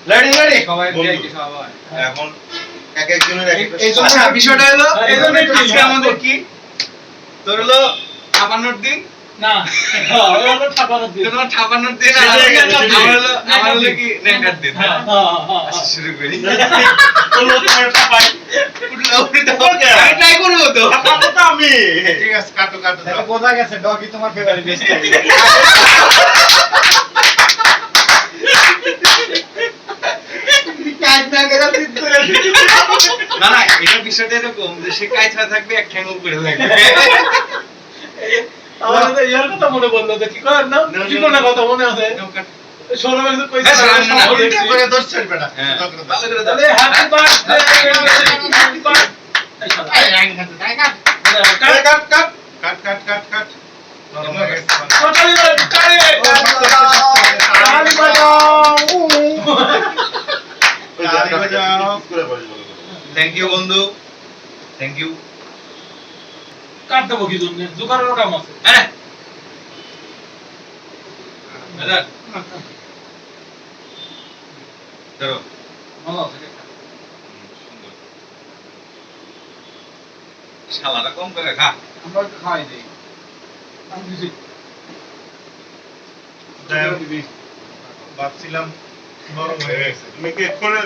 Ready সবাই VIP সবাই এখন এক একজনের এক একটা এই জন্য বিষয়টা হলো আজকে আমাদের কি তোর হলো 56 দিন না হলো 56 দিন তোমার 56 দিন আমার হলো কি নেকার দিন হ্যাঁ আচ্ছা শুরু করি বলো তোমার সবাই উঠলো আমি ট্রাই করব তো আমি ঠিক আছে কাটো এটা কোথা গেছে ডগি তোমার ফেভারিট বেস্ট না না এটা বিষয়টা এরকম যে সে কাইছা থাকবে এক ঠ্যাং উপরে লাগবে আমাদের ইয়ার কথা মনে পড়লো যে কি কর না কি কোন কথা মনে আছে সৌরভ একটু কইছে এটা করে দর্শন বেটা ভালো করে তাহলে happy birthday happy birthday cut thank you বন্ধু থ্যাংক ইউ কাট দেবো কি জন্য জোকারের কাম আছে হ্যাঁ দাদা ধরো ভালো আছে সুন্দর শালাটা কম করে খা আমরা একটু খাই দেই আমি দিছি ভাবছিলাম নরম হয়ে গেছে তুমি কি করে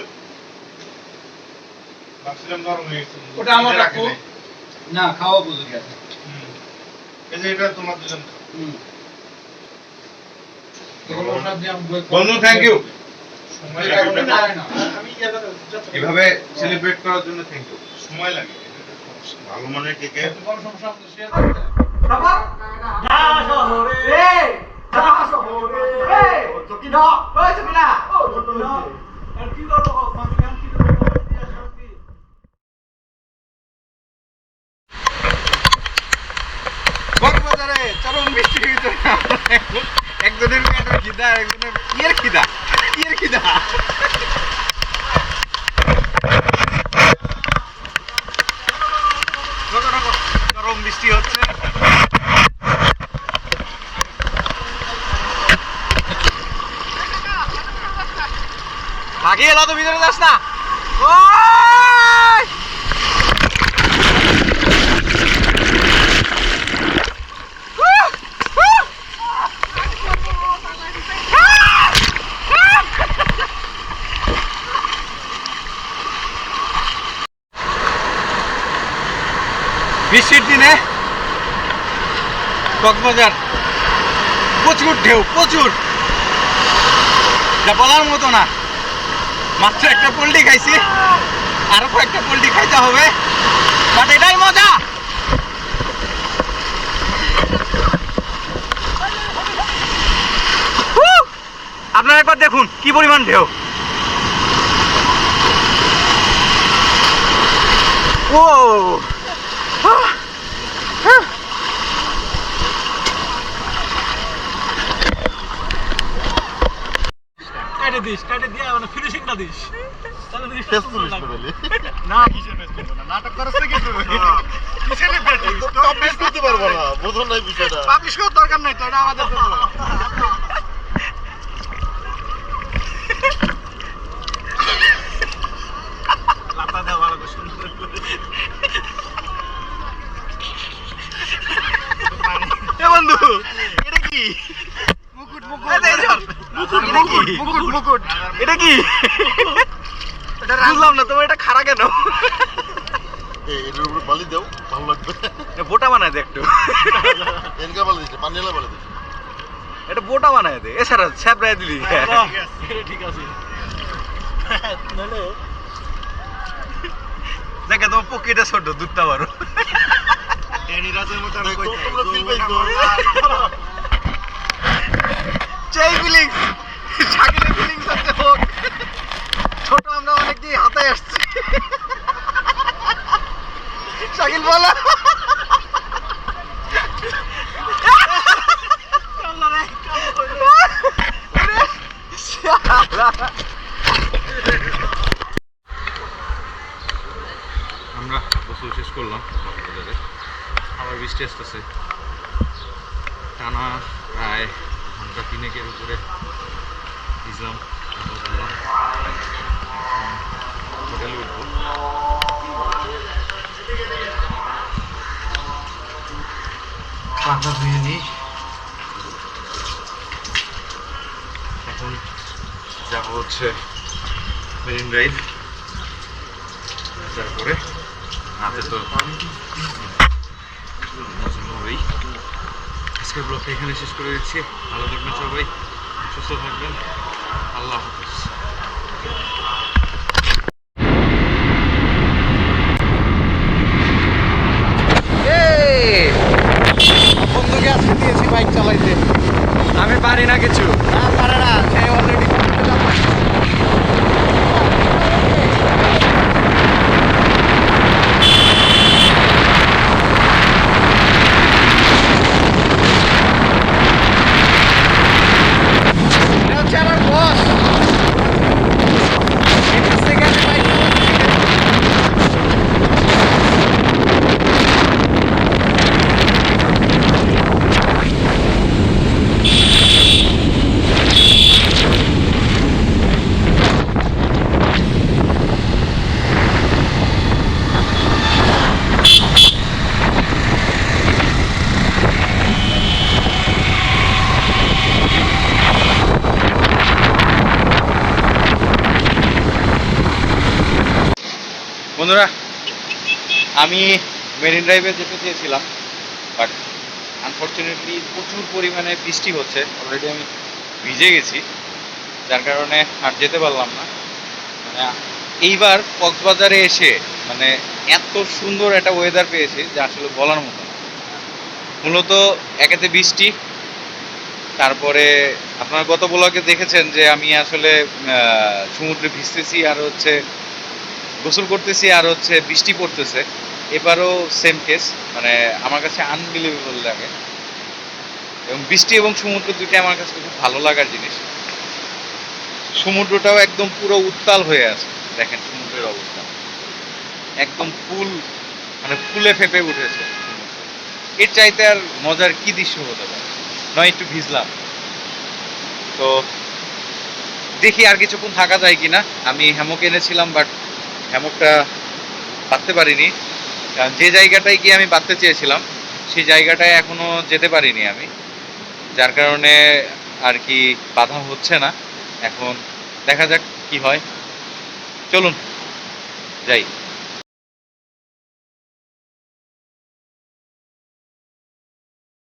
ভাবছিলাম নরম হয়ে গেছে ওটা আমার রাখো না খাওয়া বুঝে গেছে এই যে এটা তোমার দুজন বন্ধু থ্যাংক ইউ সময় লাগে না আমি এভাবে সেলিব্রেট করার জন্য থ্যাংক ইউ সময় লাগে ভালো মানের কেকে কোনো সমস্যা হলে শেয়ার করতে কক্সবাজারে চরম বৃষ্টি হয়েছে একজনের পেটের খিদা একজনের ইয়ের খিদা চরম বৃষ্টি হচ্ছে ভাগিয়ে এলা তো ভিতরে যাস না বৃষ্টির দিনে কক্সবাজার প্রচুর ঢেউ প্রচুর যা বলার মতো না মাত্র একটা পোল্ট্রি খাইছি আরো কয়েকটা পোল্ট্রি খাইতে হবে বাট এটাই মজা আপনারা একবার দেখুন কি পরিমাণ ঢেউ ও কাটে দিয়া মানে ফিনিশিংটা দিস তাহলে দিস না কিসে বেশ করব না নাটক করছ কি তুই কিসে নে বেশ তো পাবলিশ করতে পারবো না বুঝুন নাই বিষয়টা পাবলিশ করার দরকার নাই তো এটা আমাদের জন্য লাতা দাও ভালো করে সুন্দর করে এ বন্ধু এটা কি মুকুট এটা কি এটা বুঝলাম না তোমার এটা খাড়া কেন এর উপরে বালি দাও ভালো লাগবে বোটা বানায় দে একটু এনকা বালি দিছে পানিলা বালি দিছে এটা বোটা বানায় দে এছাড়া ছ্যাপড়ায় দিলি ঠিক আছে নালে দেখে তোমার পকেটে ছোট দুধটা বারো এনি রাজের মতো আর কই তোমরা ফিল পাইছো চাই ফিলিংস শাকিলের ফিলিংস আছে হোক ছোট আমরা অনেক দিয়ে হাতায় আসছি শাকিল বলা আমরা গোসল শেষ করলাম কক্সবাজারে আবার বৃষ্টি আসতেছে টানা প্রায় ঘন্টা 3-এর উপরে ভিজলাম মাথা ধুয়ে নিই। এখন যাবো হচ্ছে মেরিন ড্রাইভ, তারপরে হাতে তো হবেই। আজকের ব্লগটা এখানে শেষ করে দিচ্ছি। ভালো থাকবেন সবাই, সুস্থ থাকবেন, আল্লাহ হাফেজ। বন্ধুকে আজকে দিয়েছি বাইক চালাইতে। আমি পারি না কিছু। না পারে না, সে অলরেডি হচ্ছে আমার বস। এর কাছ থেকে আমি বাইক চালাতে শিখেছি। বন্ধুরা, আমি মেরিন ড্রাইভে যেতে চেয়েছিলাম, বাট আনফর্চুনেটলি প্রচুর পরিমাণে বৃষ্টি হচ্ছে। অলরেডি আমি ভিজে গেছি, যার কারণে আর যেতে পারলাম না। মানে এইবার কক্সবাজারে এসে মানে এত সুন্দর একটা ওয়েদার পেয়েছি যে আসলে বলার মতো না। মূলত একেতে বৃষ্টি, তারপরে আপনারা গত ব্লগে দেখেছেন যে আমি আসলে সমুদ্রে ভিজতেছি আর হচ্ছে গোসল করতেছি আর হচ্ছে বৃষ্টি পড়তেছে। এবারও সেম কেস, মানে আমার কাছে আনবিলিভেবল লাগে। এবং বৃষ্টি এবং সমুদ্র দুইটা আমার কাছে খুব ভালো লাগার জিনিস। সমুদ্রটাও একদম পুরো উত্তাল হয়ে আছে, দেখেন সমুদ্রের অবস্থা একদম ফুল, মানে ফুলে ফেপে উঠেছে। এর চাইতে আর মজার কি দৃশ্য হতে পারে? নয় একটু ভিজলাম তো, দেখি আর কিছুক্ষণ থাকা যায় কিনা। আমি হ্যামক এনেছিলাম, বাট হ্যামকটা বাঁধতে পারিনি। কারণ যে জায়গাটায় গিয়ে আমি বাঁধতে চেয়েছিলাম সেই জায়গাটায় এখনো যেতে পারিনি আমি, যার কারণে আর কি বাধা হচ্ছে না। এখন দেখা যাক কি হয়, চলুন যাই।